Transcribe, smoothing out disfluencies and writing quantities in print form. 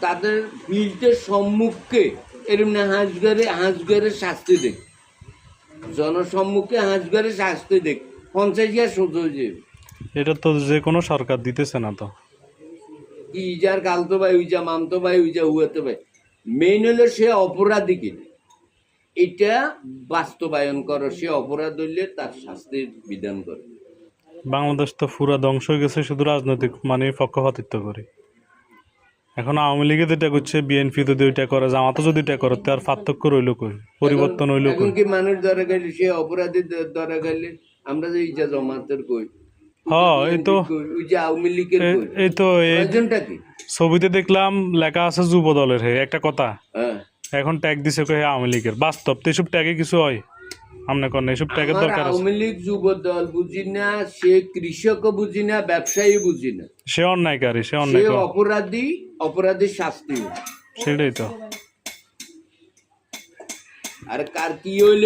তাদের ফিল্ডের সম্মুখে এরম না হাঁসগড়ে শাস্তি দেখ, জনসম্মুখে হাঁসগড়ে শাস্তি দেখ, 50,000 সোজা হয়ে যাবে। এটা তো যে কোনো সরকার দিতেছে না তো। ইজার কালতো ভাই উইজা মামতো ভাই উইজা হুয়াতো ভাই, মেইন হলো সে অপরাধী কিনা এটা বাস্তবায়ন করো। সে অপরাধ হইলে তার শাস্তির বিধান করে। বাংলাদেশ তো পুরা ধ্বংস হয়ে গেছে শুধু রাজনৈতিক মানে পক্ষপাতিত্ব করে। এখন আওয়ামী লীগে যেটা করছে, বিএনপি যদি ওইটা করে, জামাতও যদি এটা করে, তার পার্থক্য রইল কই, পরিবর্তন হইল এখন কই? কি মানুষ ধরা গেলে, সে অপরাধী ধরা গেলে আমরা যে ইজা জমাতের কই, এই তো ওই যে আওয়ামী লীগের কই, এই তো এই প্রয়োজনটা কি? ছবিতে দেখলাম লেখা আছে যুব দলের, হে একটা কথা, হ্যাঁ, এখন ট্যাগ দিছে কই আওয়ামী লীগের। বাস্তব তো এসব ট্যাগে কিছু হয়? আমনে কোন এসব ট্যাগের আমার দরকার আছে? আওয়ামী লীগ যুব দল বুঝি না, সে কৃষকও বুঝি না, ব্যবসায়ী বুঝি না, সে অন্যায়কারী, সে সে অন্যায় অপরাধী, অপরাধীর শাস্তি। সেটাই তো। আর কার কি হইলে